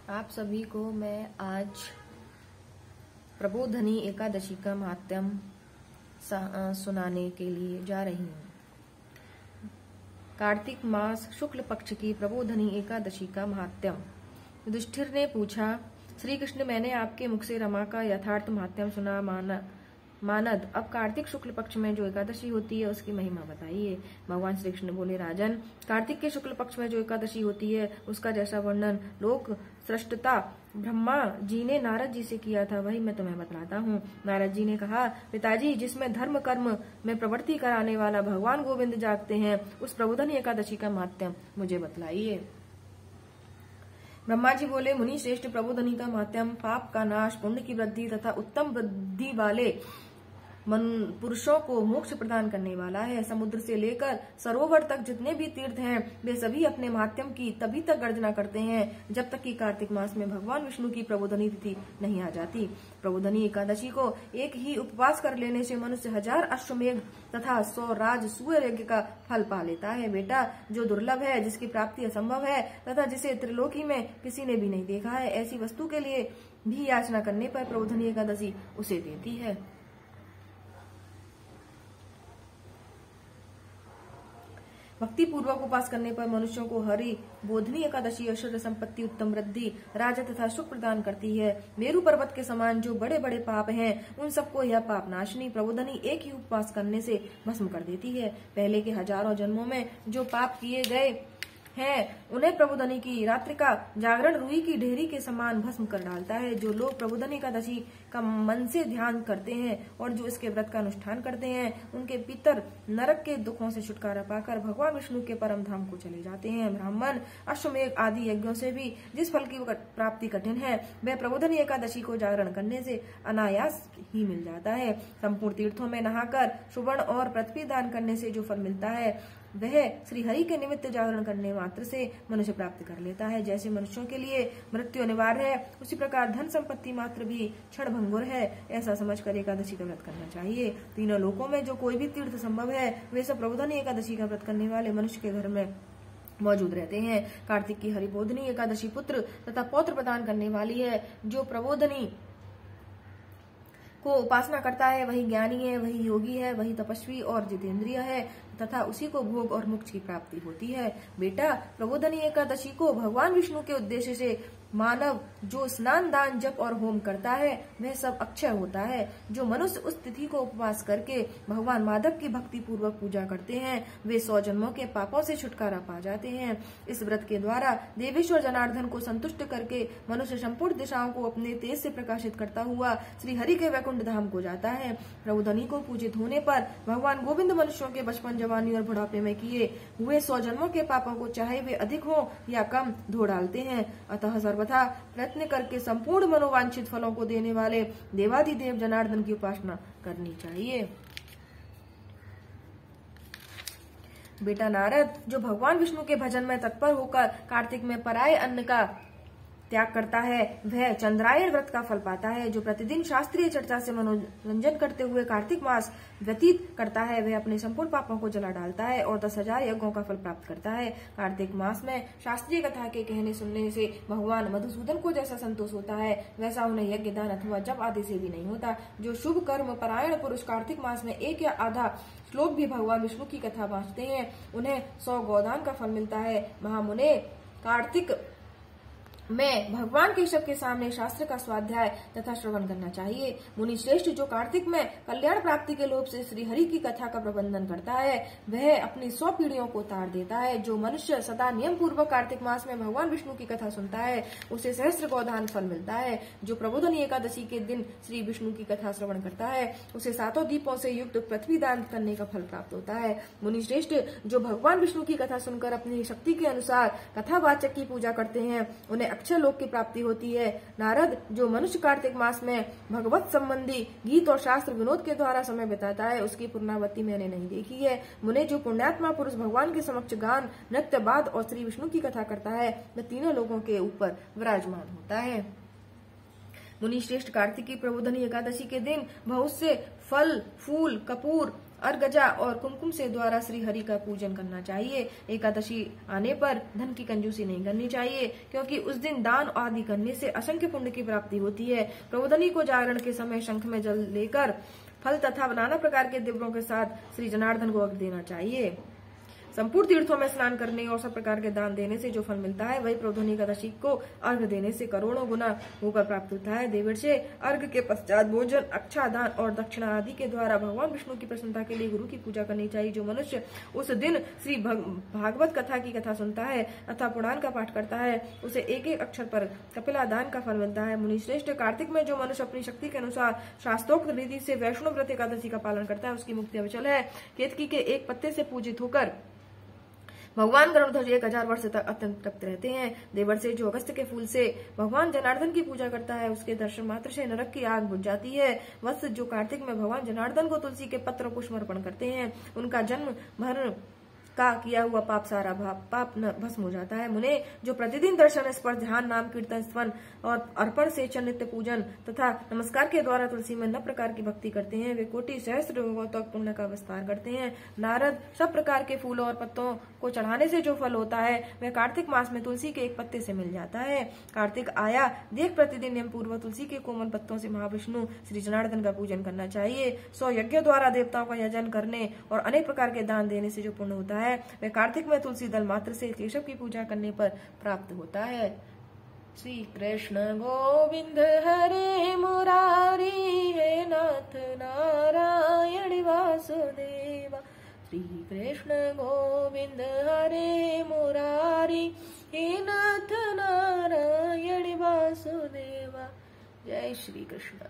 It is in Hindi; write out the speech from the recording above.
आप सभी को मैं आज प्रबोधनी एकादशी का महात्म्य सुनाने के लिए जा रही हूँ। कार्तिक मास शुक्ल पक्ष की प्रबोधनी एकादशी का महात्म्य। युधिष्ठिर ने पूछा, श्री कृष्ण, मैंने आपके मुख से रमा का यथार्थ महात्म्य सुना। मानद, अब कार्तिक शुक्ल पक्ष में जो एकादशी होती है उसकी महिमा बताइए। भगवान श्री कृष्ण बोले, राजन, कार्तिक के शुक्ल पक्ष में जो एकादशी होती है उसका जैसा वर्णन लोक सृष्टता ब्रह्मा जी ने नारद जी से किया था वही मैं तुम्हें बतलाता हूँ। नारद जी ने कहा, पिताजी, जिसमें धर्म कर्म में प्रवृत्ति कराने वाला भगवान गोविंद जागते हैं उस प्रबोधनी एकादशी का महात्म्य मुझे बतलाइए। ब्रह्मा जी बोले, मुनि श्रेष्ठ, प्रबोधनी का महात्म्य पाप का नाश, पुण्य की वृद्धि तथा उत्तम वृद्धि वाले पुरुषों को मोक्ष प्रदान करने वाला है। समुद्र से लेकर सरोवर तक जितने भी तीर्थ हैं वे सभी अपने महात्म्य की तभी तक गर्जना करते हैं जब तक कि कार्तिक मास में भगवान विष्णु की प्रबोधनी तिथि नहीं आ जाती। प्रबोधनी एकादशी को एक ही उपवास कर लेने से मनुष्य 1000 अश्वमेघ तथा 100 राजसूय यज्ञ का फल पा लेता है। बेटा, जो दुर्लभ है, जिसकी प्राप्ति असंभव है तथा जिसे त्रिलोकी में किसी ने भी नहीं देखा है, ऐसी वस्तु के लिए भी याचना करने पर प्रबोधनी एकादशी उसे देती है। भक्ति पूर्वक उपास करने पर मनुष्यों को हरि बोधनी एकादशी ऐश्वर्य संपत्ति उत्तम वृद्धि राजा तथा सुख प्रदान करती है। मेरु पर्वत के समान जो बड़े बड़े पाप हैं उन सबको यह पाप नाशनी प्रबोधनी एक ही उपवास करने से भस्म कर देती है। पहले के हजारों जन्मों में जो पाप किए गए हैं उन्हें प्रबोधनी की रात्रि का जागरण रुई की ढेरी के समान भस्म कर डालता है। जो लोग प्रबोधनी एकादशी का मन से ध्यान करते हैं और जो इसके व्रत का अनुष्ठान करते हैं उनके पितर नरक के दुखों से छुटकारा पाकर भगवान विष्णु के परम धाम को चले जाते हैं। ब्राह्मण अश्वमेघ आदि यज्ञों से भी जिस फल की प्राप्ति कठिन है वह प्रबोधनी एकादशी को जागरण करने से अनायास ही मिल जाता है। संपूर्ण तीर्थों में नहाकर सुवर्ण और पृथ्वी दान करने से जो फल मिलता है वह श्री हरि के निमित्त जागरण करने मात्र से मनुष्य प्राप्त कर लेता है। जैसे मनुष्यों के लिए मृत्यु अनिवार्य है उसी प्रकार धन संपत्ति मात्र भी क्षण भंगुर है। ऐसा समझकर एकादशी का व्रत करना चाहिए। तीनों लोकों में जो कोई भी तीर्थ संभव है वे सब प्रबोधनी एकादशी का व्रत करने वाले मनुष्य के घर में मौजूद रहते हैं। कार्तिक की हरिबोधनी एकादशी पुत्र तथा पौत्र प्रदान करने वाली है। जो प्रबोधनी को उपासना करता है वही ज्ञानी है, वही योगी है, वही तपस्वी और जितेंद्रिय है तथा उसी को भोग और मोक्ष की प्राप्ति होती है। बेटा, प्रबोधनी एकादशी को भगवान विष्णु के उद्देश्य से मानव जो स्नान दान जप और होम करता है वह सब अक्षय होता है। जो मनुष्य उस तिथि को उपवास करके भगवान माधव की भक्ति पूर्वक पूजा करते हैं वे 100 जन्मों के पापों से छुटकारा पा जाते हैं। इस व्रत के द्वारा देवेश्वर जनार्दन को संतुष्ट करके मनुष्य संपूर्ण दिशाओं को अपने तेज से प्रकाशित करता हुआ श्री हरि के वैकुंठ धाम को जाता है। प्रबोधनी को पूजित होने पर भगवान गोविंद मनुष्यों के बचपन, जवानी और बुढ़ापे में किए हुए 100 जन्मों के पापों को चाहे वे अधिक हो या कम धो डालते हैं। अतः सर्वथा प्रयत्न करके संपूर्ण मनोवांछित फलों को देने वाले देवाधिदेव जनार्दन की उपासना करनी चाहिए। बेटा नारद, जो भगवान विष्णु के भजन में तत्पर होकर कार्तिक में पराये अन्न का त्याग करता है वह चंद्रायण व्रत का फल पाता है। जो प्रतिदिन शास्त्रीय चर्चा से मनोरंजन करते हुए कार्तिक मास व्यतीत करता है वह अपने संपूर्ण पापों को जला डालता है और 10,000 यज्ञों का फल प्राप्त करता है। कार्तिक मास में शास्त्रीय कथा के कहने सुनने से भगवान मधुसूदन को जैसा संतोष होता है वैसा उन्हें यज्ञ दान अथवा जप आदि से भी नहीं होता। जो शुभ कर्म परायण पुरुष कार्तिक मास में एक या आधा श्लोक भी भगवान विष्णु की कथा बांटते हैं उन्हें 100 गोदान का फल मिलता है। महामुने, कार्तिक में भगवान केशव के सामने शास्त्र का स्वाध्याय तथा श्रवण करना चाहिए। मुनि श्रेष्ठ, जो कार्तिक में कल्याण प्राप्ति के लोभ से श्री हरि की कथा का प्रबंधन करता है वह अपनी 100 पीढ़ियों को तार देता है। जो मनुष्य सदा नियम पूर्वक कार्तिक मास में भगवान विष्णु की कथा सुनता है उसे सहस्त्र गोदान फल मिलता है। जो प्रबोधनी एकादशी के दिन श्री विष्णु की कथा श्रवण करता है उसे 7 दीपों से युक्त पृथ्वी दान करने का फल प्राप्त होता है। मुनि श्रेष्ठ, जो भगवान विष्णु की कथा सुनकर अपनी शक्ति के अनुसार कथावाचक की पूजा करते हैं उन्हें अक्षय लोक की प्राप्ति होती है। नारद, जो मनुष्य कार्तिक मास में भगवत संबंधी गीत और शास्त्र विनोद के द्वारा समय बिताता है उसकी पुण्रावृत्ति मैंने नहीं देखी है। मुने, जो पुण्यात्मा पुरुष भगवान के समक्ष गान, नृत्य, वाद और श्री विष्णु की कथा करता है वह तीनों लोगों के ऊपर विराजमान होता है। मुनि श्रेष्ठ, कार्तिक की प्रबोधनी एकादशी के दिन बहुत से फल, फूल, कपूर अर्गजा और कुमकुम से द्वारा श्री हरि का पूजन करना चाहिए। एकादशी आने पर धन की कंजूसी नहीं करनी चाहिए, क्योंकि उस दिन दान आदि करने से असंख्य पुण्य की प्राप्ति होती है। प्रबोधनी को जागरण के समय शंख में जल लेकर फल तथा नाना प्रकार के दिव्यों के साथ श्री जनार्दन को अर्घ देना चाहिए। संपूर्ण तीर्थों में स्नान करने और सब प्रकार के दान देने से जो फल मिलता है, वही प्रबोधनी एकादशी को अर्घ देने से करोड़ों गुना होकर प्राप्त होता है। देवर्षि अर्घ के पश्चात भोजन, अक्षा दान और दक्षिणा आदि के द्वारा भगवान विष्णु की प्रसन्नता के लिए गुरु की पूजा करनी चाहिए। जो मनुष्य उस दिन श्री भागवत कथा की कथा सुनता है अथवा पुराण का पाठ करता है, उसे एक एक अक्षर पर कपिला दान का फल मिलता है। मुनि श्रेष्ठ, कार्तिक में जो मनुष्य अपनी शक्ति के अनुसार शास्त्रोक्त रीति से वैष्णव व्रत एकादशी का पालन करता है, उसकी मुक्ति अविचल है। केतकी के एक पत्ते से पूजित होकर भगवान गरुड़ध्वज 1000 वर्ष तक अत्यंत तृप्त रहते हैं। देवर्षि जो अगस्त के फूल से भगवान जनार्दन की पूजा करता है, उसके दर्शन मात्र से नरक की आग बुझ जाती है। वत्स जो कार्तिक में भगवान जनार्दन को तुलसी के पत्र पुष्प अर्पण करते हैं, उनका जन्म भर का किया हुआ पाप सारा पाप भस्म हो जाता है। मुने जो प्रतिदिन दर्शन, स्पर्श, ध्यान, नाम कीर्तन, स्तवन और अर्पण से नित्य पूजन तथा नमस्कार के द्वारा तुलसी में 9 प्रकार की भक्ति करते हैं, वे कोटि सहस्त्र युगों तक पुण्य का विस्तार करते हैं। नारद सब प्रकार के फूलों और पत्तों को चढ़ाने से जो फल होता है, वह कार्तिक मास में तुलसी के एक पत्ते से मिल जाता है। कार्तिक आया देख प्रतिदिन नियम पूर्वक तुलसी के कोमल पत्तों से महाविष्णु श्री जनार्दन का पूजन करना चाहिए। 100 यज्ञों द्वारा देवताओं का यजन करने और अनेक प्रकार के दान देने से जो पुण्य होता है, वह कार्तिक में तुलसी दल मात्र से केशव की पूजा करने पर प्राप्त होता है। श्री कृष्ण गोविंद हरे मुरारी, हे नाथ नारायण वासुदेवा। श्री कृष्ण गोविंद हरे मुरारी, हे नाथ नारायण वासुदेवा। जय श्री कृष्ण।